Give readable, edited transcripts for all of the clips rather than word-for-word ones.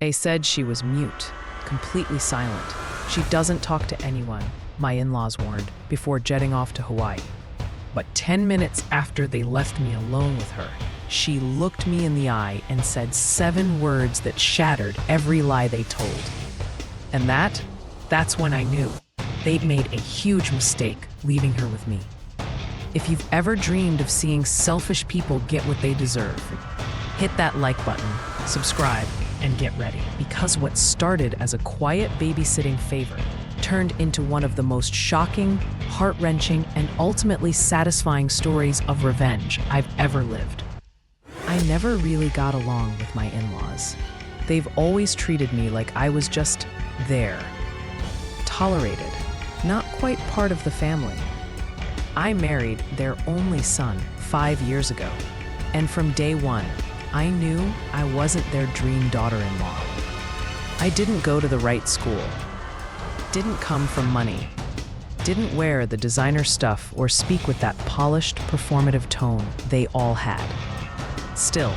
They said she was mute, completely silent. She doesn't talk to anyone, my in-laws warned, before jetting off to Hawaii. But 10 minutes after they left me alone with her, she looked me in the eye and said 7 words that shattered every lie they told. And that's when I knew they'd made a huge mistake leaving her with me. If you've ever dreamed of seeing selfish people get what they deserve, hit that like button, subscribe, and get ready. Because what started as a quiet babysitting favor turned into one of the most shocking, heart-wrenching, and ultimately satisfying stories of revenge I've ever lived. I never really got along with my in-laws. They've always treated me like I was just there, tolerated, not quite part of the family. I married their only son 5 years ago, and from day one, I knew I wasn't their dream daughter-in-law. I didn't go to the right school, didn't come from money, didn't wear the designer stuff or speak with that polished, performative tone they all had. Still,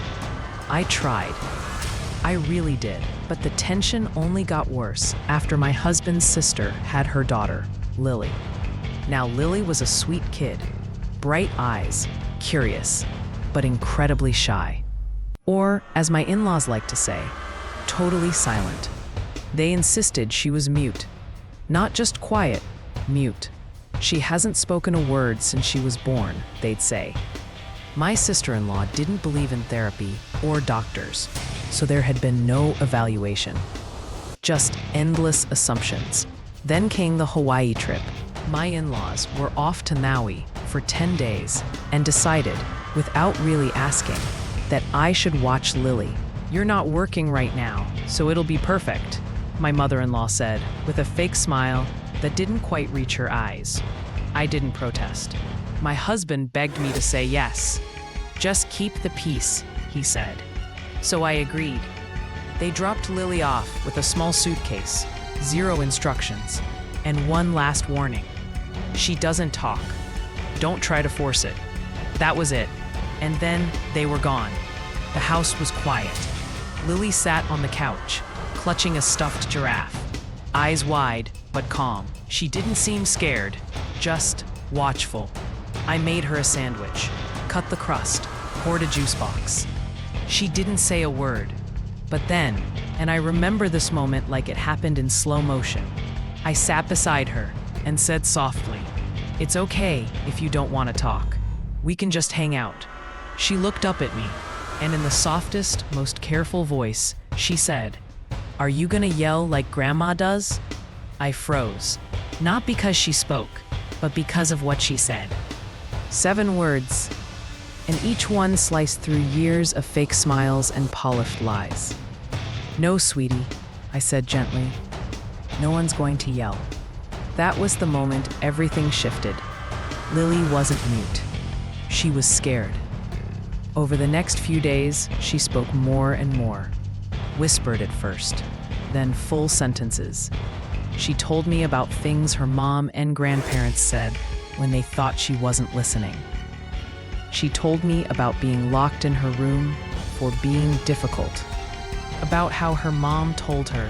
I tried. I really did. But the tension only got worse after my husband's sister had her daughter, Lily. Now, Lily was a sweet kid, bright eyes, curious, but incredibly shy. Or, as my in-laws like to say, totally silent. They insisted she was mute. Not just quiet, mute. She hasn't spoken a word since she was born, they'd say. My sister-in-law didn't believe in therapy or doctors, so there had been no evaluation. Just endless assumptions. Then came the Hawaii trip. My in-laws were off to Maui for 10 days and decided, without really asking, that I should watch Lily. "You're not working right now, so it'll be perfect," my mother-in-law said, with a fake smile that didn't quite reach her eyes. I didn't protest. My husband begged me to say yes. "Just keep the peace," he said. So I agreed. They dropped Lily off with a small suitcase, 0 instructions, and one last warning. "She doesn't talk. Don't try to force it." That was it. And then they were gone. The house was quiet. Lily sat on the couch, clutching a stuffed giraffe, eyes wide but calm. She didn't seem scared, just watchful. I made her a sandwich, cut the crust, poured a juice box. She didn't say a word. But then, and I remember this moment like it happened in slow motion, I sat beside her and said softly, "It's okay if you don't want to talk. We can just hang out." She looked up at me, and in the softest, most careful voice, she said, "Are you gonna yell like Grandma does?" I froze, not because she spoke, but because of what she said. 7 words, and each one sliced through years of fake smiles and polished lies. "No, sweetie," I said gently. "No one's going to yell." That was the moment everything shifted. Lily wasn't mute. She was scared. Over the next few days, she spoke more and more, whispered at first, then full sentences. She told me about things her mom and grandparents said when they thought she wasn't listening. She told me about being locked in her room for being difficult, about how her mom told her,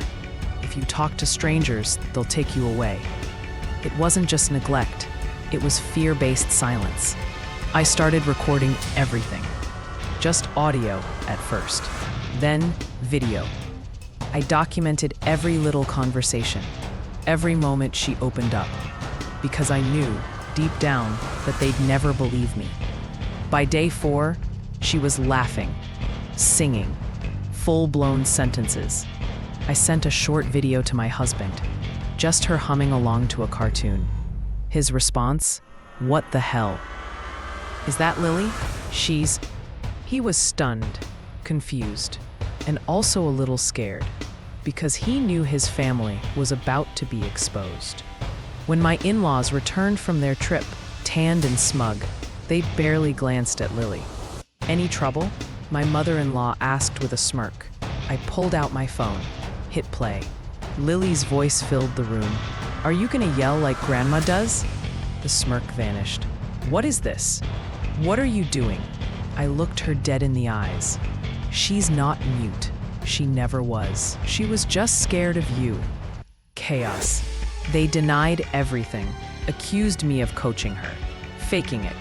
"If you talk to strangers, they'll take you away." It wasn't just neglect, it was fear-based silence. I started recording everything. Just audio at first, then video. I documented every little conversation, every moment she opened up, because I knew, deep down, that they'd never believe me. By day 4, she was laughing, singing, full-blown sentences. I sent a short video to my husband, just her humming along to a cartoon. His response, "What the hell? Is that Lily? She's..." He was stunned, confused, and also a little scared, because he knew his family was about to be exposed. When my in-laws returned from their trip, tanned and smug, they barely glanced at Lily. "Any trouble?" my mother-in-law asked with a smirk. I pulled out my phone, hit play. Lily's voice filled the room. "Are you gonna yell like Grandma does?" The smirk vanished. "What is this? What are you doing?" I looked her dead in the eyes. "She's not mute. She never was. She was just scared of you. Chaos. They denied everything, accused me of coaching her, faking it,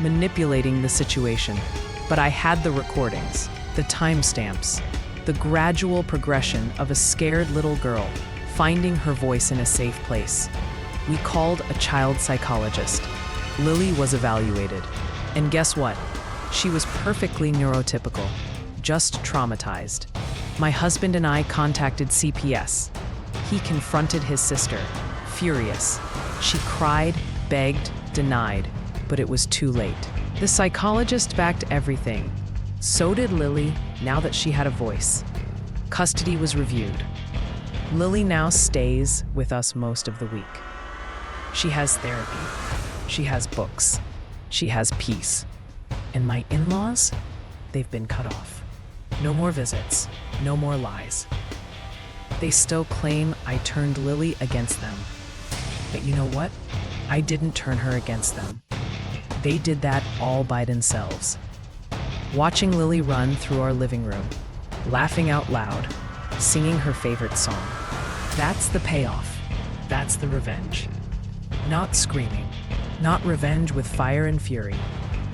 manipulating the situation. But I had the recordings, the timestamps, the gradual progression of a scared little girl finding her voice in a safe place. We called a child psychologist. Lily was evaluated. And guess what? She was perfectly neurotypical, just traumatized. My husband and I contacted CPS. He confronted his sister, furious. She cried, begged, denied, but it was too late. The psychologist backed everything. So did Lily, now that she had a voice. Custody was reviewed. Lily now stays with us most of the week. She has therapy. She has books. She has peace. And my in-laws, they've been cut off. No more visits. No more lies. They still claim I turned Lily against them. But you know what? I didn't turn her against them. They did that all by themselves. Watching Lily run through our living room, laughing out loud, singing her favorite song. That's the payoff. That's the revenge. Not screaming, not revenge with fire and fury,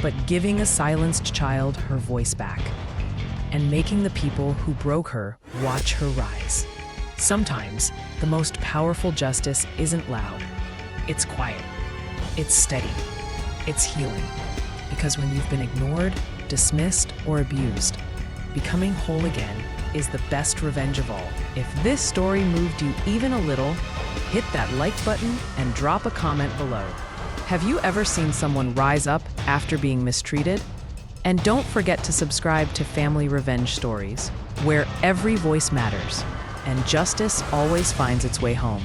but giving a silenced child her voice back and making the people who broke her watch her rise. Sometimes, the most powerful justice isn't loud. It's quiet. It's steady. It's healing. Because when you've been ignored, dismissed, or abused, becoming whole again is the best revenge of all. If this story moved you even a little, hit that like button and drop a comment below. Have you ever seen someone rise up after being mistreated? And don't forget to subscribe to Family Revenge Stories, where every voice matters and justice always finds its way home.